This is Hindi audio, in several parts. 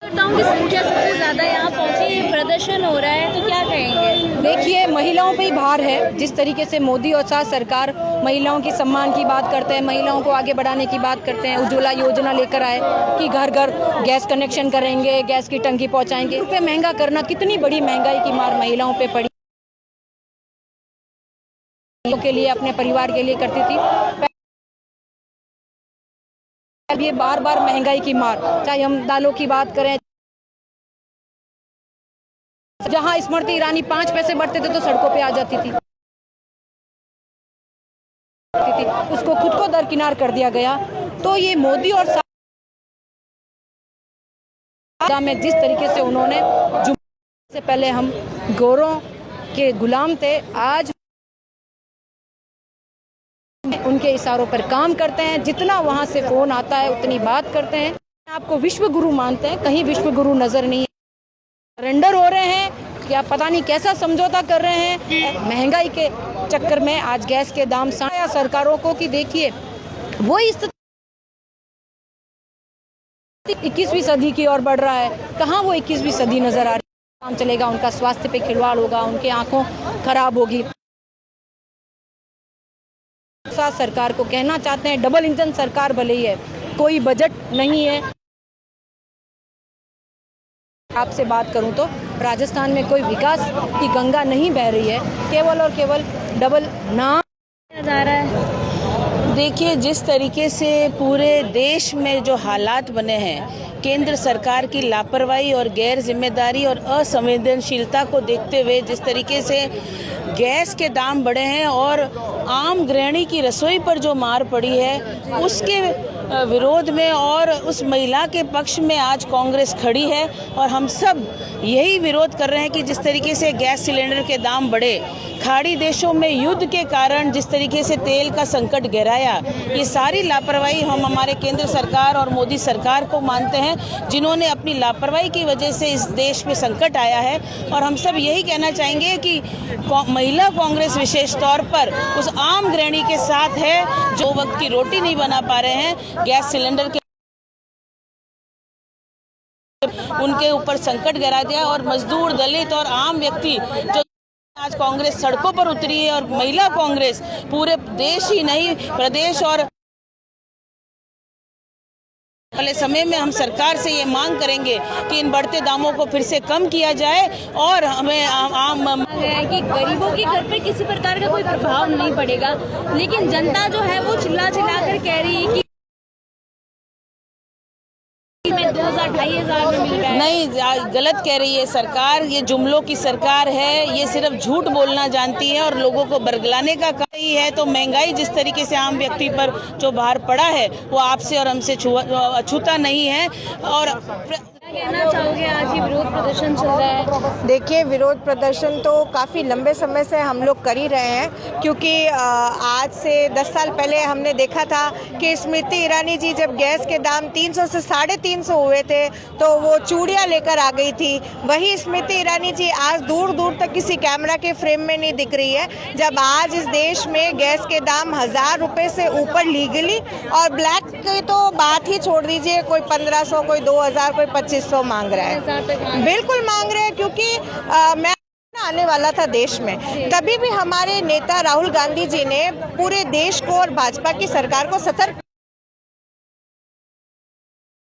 की संख्या सबसे ज्यादा यहाँ पहुंची, प्रदर्शन हो रहा है, तो क्या कहेंगे? देखिए, महिलाओं पे ही भार है। जिस तरीके से मोदी और साथ सरकार महिलाओं की सम्मान की बात करते हैं, महिलाओं को आगे बढ़ाने की बात करते हैं, उज्ज्वला योजना लेकर आए कि घर घर गैस कनेक्शन करेंगे, गैस की टंकी पहुंचाएंगे। रुपये महंगा करना, कितनी बड़ी महंगाई की मार महिलाओं पे पड़ी के लिए, अपने परिवार के लिए करती थी। अब ये बार बार महंगाई की मार, चाहे हम दालों की बात करें, जहां स्मृति ईरानी 5 पैसे बढ़ते थे तो सड़कों पे आ जाती थी, उसको खुद को दरकिनार कर दिया गया। तो ये मोदी और में जिस तरीके से उन्होंने, से पहले हम गोरों के गुलाम थे, आज उनके इशारों पर काम करते हैं। जितना वहां से फोन आता है उतनी बात करते हैं। आपको विश्व गुरु मानते हैं, कहीं विश्व गुरु नजर नहीं है। सरेंडर हो रहे हैं, क्या पता नहीं कैसा समझौता कर रहे हैं महंगाई के चक्कर में। आज गैस के दाम साया सरकारों को कि देखिए वो इस 21वीं सदी की ओर बढ़ रहा है। कहाँ वो 21वीं सदी नजर आ रही है? काम चलेगा, उनका स्वास्थ्य पे खिलवाड़ होगा, उनकी आंखों खराब होगी। सरकार को कहना चाहते हैं, डबल इंजन सरकार भले ही है, कोई बजट नहीं है। आपसे बात करूं तो राजस्थान में कोई विकास की गंगा नहीं बह रही है, केवल और केवल डबल नाम जा रहा है। देखिए, जिस तरीके से पूरे देश में जो हालात बने हैं, केंद्र सरकार की लापरवाही और गैर जिम्मेदारी और असंवेदनशीलता को देखते हुए जिस तरीके से गैस के दाम बढ़े हैं और आम गृहिणी की रसोई पर जो मार पड़ी है, उसके विरोध में और उस महिला के पक्ष में आज कांग्रेस खड़ी है। और हम सब यही विरोध कर रहे हैं कि जिस तरीके से गैस सिलेंडर के दाम बढ़े, खाड़ी देशों में युद्ध के कारण जिस तरीके से तेल का संकट गहराया, ये सारी लापरवाही हम हमारे केंद्र सरकार और मोदी सरकार को मानते हैं, जिन्होंने अपनी लापरवाही की वजह से इस देश में संकट आया है। और हम सब यही कहना चाहेंगे कि महिला कांग्रेस विशेष तौर पर उस आम गृहिणी के साथ है जो वक्त की रोटी नहीं बना पा रहे हैं, गैस सिलेंडर के उनके ऊपर संकट गिरा दिया, और मजदूर, दलित और आम व्यक्ति जो आज कांग्रेस सड़कों पर उतरी है। और महिला कांग्रेस पूरे देश ही नहीं, प्रदेश और वाले समय में हम सरकार से ये मांग करेंगे कि इन बढ़ते दामों को फिर से कम किया जाए। और हमें आम है कि गरीबों के घर पे किसी प्रकार का कोई प्रभाव नहीं पड़ेगा, लेकिन जनता जो है वो चिल्ला चिल्ला कर कह रही है कि 2,000-2,500 में मिल रहा है। नहीं, गलत कह रही है सरकार। ये जुमलों की सरकार है, ये सिर्फ झूठ बोलना जानती है और लोगों को बरगलाने का काम ही है। तो महंगाई जिस तरीके से आम व्यक्ति पर जो भार पड़ा है, वो आपसे और हमसे छूता नहीं है। और कहना चाहोगे, आज ही विरोध प्रदर्शन चल रहा है? देखिए, विरोध प्रदर्शन तो काफ़ी लंबे समय से हम लोग कर ही रहे हैं, क्योंकि आज से 10 साल पहले हमने देखा था कि स्मृति ईरानी जी जब गैस के दाम 300 से 350 हुए थे तो वो चूड़ियाँ लेकर आ गई थी। वही स्मृति ईरानी जी आज दूर दूर तक किसी कैमरा के फ्रेम में नहीं दिख रही है, जब आज इस देश में गैस के दाम 1,000 रुपये से ऊपर लीगली, और ब्लैक की तो बात ही छोड़ दीजिए, कोई 1,500, कोई 2,000, कोई 2,500 मांग रहा है। बिल्कुल मांग रहे हैं, क्योंकि मैं आने वाला था देश में, तभी भी हमारे नेता राहुल गांधी जी ने पूरे देश को और भाजपा की सरकार को सतर्क।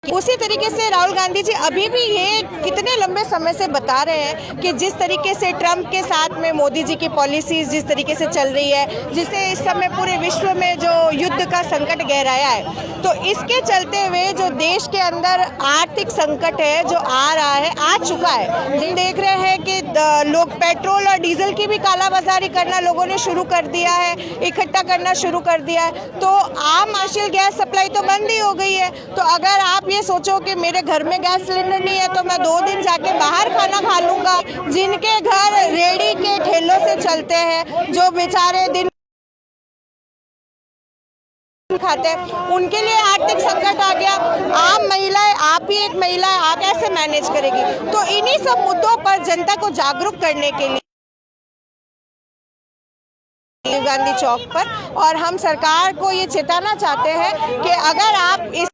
उसी तरीके से राहुल गांधी जी अभी भी ये कितने लंबे समय से बता रहे हैं कि जिस तरीके से ट्रंप के साथ में मोदी जी की पॉलिसीज जिस तरीके से चल रही है, जिससे इस समय पूरे विश्व में जो युद्ध का संकट गहराया है, तो इसके चलते हुए जो देश के अंदर आर्थिक संकट है जो आ रहा है, आ चुका है। हम देख रहे हैं कि लोग पेट्रोल और डीजल की भी कालाबाजारी करना लोगों ने शुरू कर दिया है, इकट्ठा करना शुरू कर दिया है। तो आम मार्शल गैस सप्लाई तो बंद ही हो गई है। तो अगर आप ये सोचो कि मेरे घर में गैस सिलेंडर नहीं है तो मैं 2 दिन जाके बाहर खाना खा लूंगा, जिनके घर रेड़ी के ठेलों से चलते हैं, जो बेचारे दिन खाते हैं, उनके लिए आर्थिक संकट आ गया। आम महिलाएं, आप ही एक महिला है, आप कैसे मैनेज करेगी? तो इन्हीं सब मुद्दों पर जनता को जागरूक करने के लिए गांधी चौक पर, और हम सरकार को ये चेताना चाहते हैं कि अगर आप इस